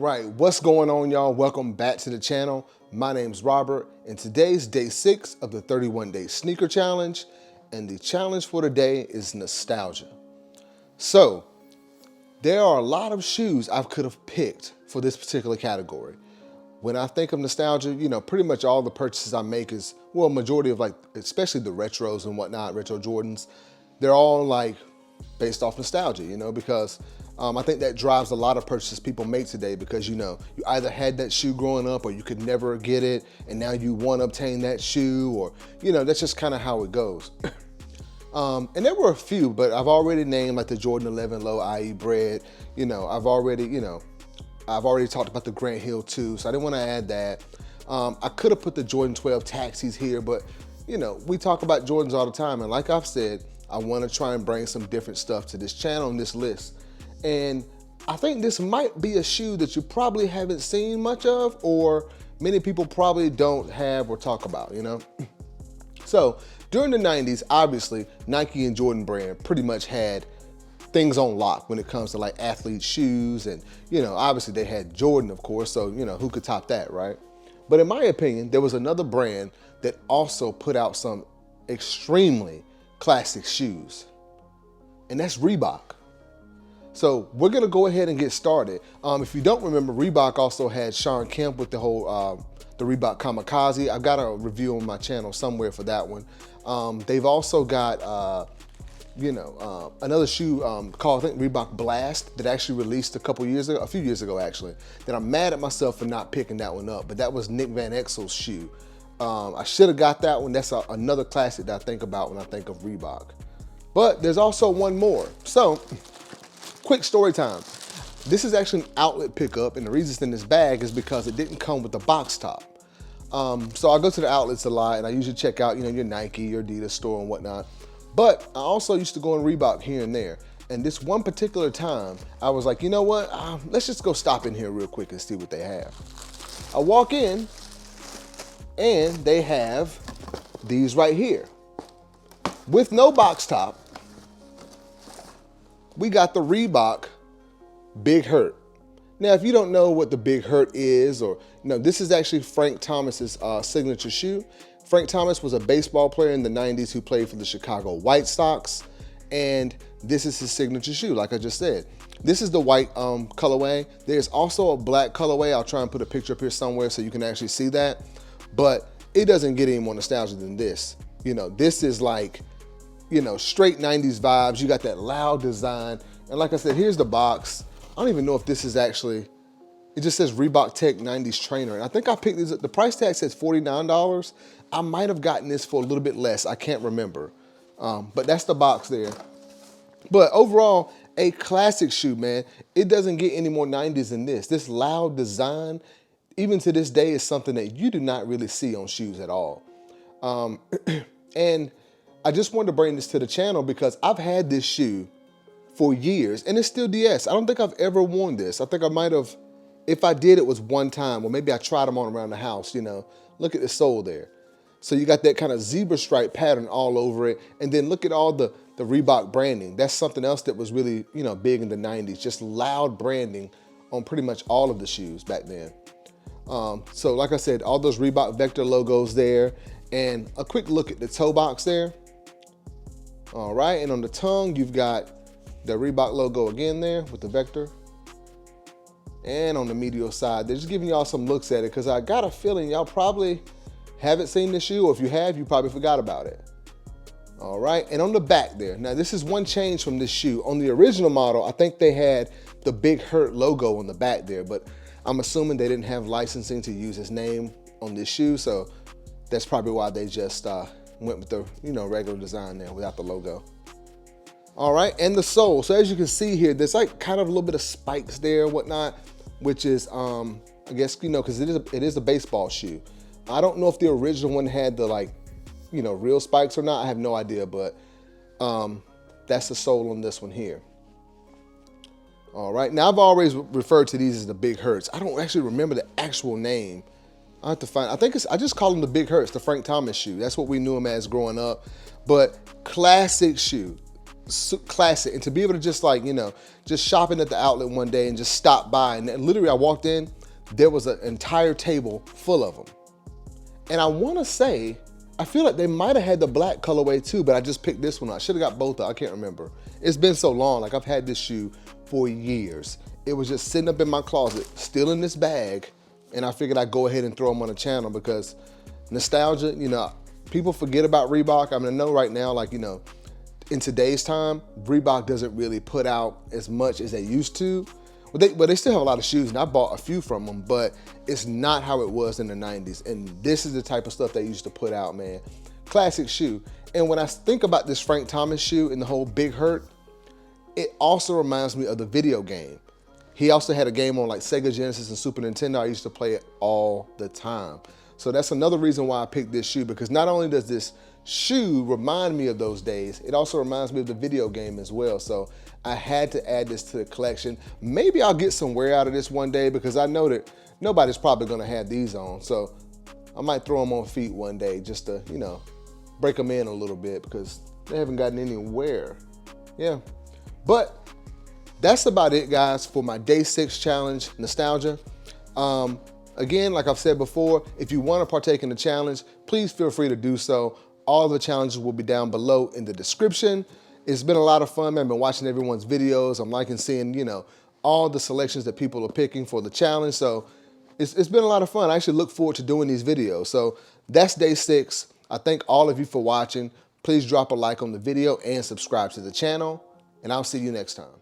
right, what's going on, y'all? Welcome back to the channel. My name's Robert, and today's day 6 of the 31-day sneaker challenge, and the challenge for today is nostalgia. So, there are a lot of shoes I could have picked for this particular category. When I think of nostalgia, you know, pretty much all the purchases I make is, well, majority of like, especially the retros and whatnot, retro Jordans, they're all like based off nostalgia, you know, because I think that drives a lot of purchases people make today because, you know, you either had that shoe growing up or you could never get it and now you want to obtain that shoe, or, you know, that's just kind of how it goes. And there were a few, but I've already named like the Jordan 11 Low IE Bread. You know, I've already talked about the Grant Hill 2, so I didn't want to add that. I could have put the Jordan 12 Taxis here, but, you know, we talk about Jordans all the time, and like I've said, I want to try and bring some different stuff to this channel and this list. And I think this might be a shoe that you probably haven't seen much of, or many people probably don't have or talk about, you know? So during the 90s, obviously, Nike and Jordan brand pretty much had things on lock when it comes to like athlete shoes. And, you know, obviously they had Jordan, of course, so, you know, who could top that, right? But in my opinion, there was another brand that also put out some extremely classic shoes, and that's Reebok. So we're gonna go ahead and get started. If you don't remember, Reebok also had Sean Kemp with the whole the Reebok Kamikaze. I've got a review on my channel somewhere for that one. They've also got another shoe called, I think, Reebok Blast, that actually released a few years ago actually, that I'm mad at myself for not picking that one up, but that was Nick Van Exel's shoe. I should have got that one. That's another classic that I think about when I think of Reebok. But there's also one more. So, quick story time. This is actually an outlet pickup, and the reason it's in this bag is because it didn't come with the box top. So I go to the outlets a lot, and I usually check out, you know, your Nike, your Adidas store and whatnot. But I also used to go in Reebok here and there. And this one particular time, I was like, you know what? Let's just go stop in here real quick and see what they have. I walk in, and they have these right here. With no box top, we got the Reebok Big Hurt. Now, if you don't know what the Big Hurt is, or, you know, this is actually Frank Thomas's signature shoe. Frank Thomas was a baseball player in the 90s who played for the Chicago White Sox, and this is his signature shoe, like I just said. This is the white colorway. There's also a black colorway. I'll try and put a picture up here somewhere so you can actually see that, but it doesn't get any more nostalgia than this. You know, this is like, you know, straight 90s vibes. You got that loud design. And like I said, here's the box. I don't even know if this is actually, it just says Reebok Tech 90s Trainer. And I think I picked this up, the price tag says $49. I might have gotten this for a little bit less. I can't remember. But that's the box there. But overall, a classic shoe, man. It doesn't get any more 90s than this. This loud design, even to this day, is something that you do not really see on shoes at all. And I just wanted to bring this to the channel because I've had this shoe for years, and it's still DS. I don't think I've ever worn this. I think I might have, if I did, it was one time, or maybe I tried them on around the house, you know. Look at the sole there. So you got that kind of zebra stripe pattern all over it, and then look at all the Reebok branding. That's something else that was really, you know, big in the 90s, just loud branding on pretty much all of the shoes back then. So like I said, all those Reebok Vector logos there, and a quick look at the toe box there. All right, and on the tongue, you've got the Reebok logo again there with the Vector. And on the medial side, they're just giving y'all some looks at it because I got a feeling y'all probably haven't seen this shoe, or if you have, you probably forgot about it. All right, and on the back there, now this is one change from this shoe. On the original model, I think they had the Big Hurt logo on the back there, but I'm assuming they didn't have licensing to use his name on this shoe, so that's probably why they just went with the, you know, regular design there without the logo. All right, and the sole. So as you can see here, there's like kind of a little bit of spikes there and whatnot, which is, I guess, you know, because it is a baseball shoe. I don't know if the original one had the, like, you know, real spikes or not. I have no idea, but that's the sole on this one here. All right, now I've always referred to these as the Big Hurts. I don't actually remember the actual name. I have to find, I just call them the Big Hurts, the Frank Thomas shoe. That's what we knew him as growing up, but classic shoe. classic, and to be able to just like, you know, just shopping at the outlet one day and just stop by, and literally I walked in, there was an entire table full of them. And I wanna say, I feel like they might have had the black colorway too, but I just picked this one up. I should have got both, I can't remember. It's been so long, like I've had this shoe for years. It was just sitting up in my closet, still in this bag, and I figured I'd go ahead and throw them on the channel because nostalgia, you know, people forget about Reebok. I mean, I know right now, like, you know, in today's time, Reebok doesn't really put out as much as they used to. But they still have a lot of shoes, and I bought a few from them, but it's not how it was in the 90s. And this is the type of stuff they used to put out, man. Classic shoe. And when I think about this Frank Thomas shoe and the whole Big Hurt, it also reminds me of the video game. He also had a game on like Sega Genesis and Super Nintendo. I used to play it all the time. So that's another reason why I picked this shoe, because not only does this shoe remind me of those days, it also reminds me of the video game as well. So I had to add this to the collection. Maybe I'll get some wear out of this one day, because I know that nobody's probably gonna have these on. So I might throw them on feet one day just to, you know, break them in a little bit, because they haven't gotten any wear. Yeah, but that's about it, guys, for my day 6 challenge, nostalgia. Again, like I've said before, if you want to partake in the challenge, please feel free to do so. All the challenges will be down below in the description. It's been a lot of fun, man. I've been watching everyone's videos. I'm liking seeing, you know, all the selections that people are picking for the challenge. So it's been a lot of fun. I actually look forward to doing these videos. So that's day 6. I thank all of you for watching. Please drop a like on the video and subscribe to the channel, and I'll see you next time.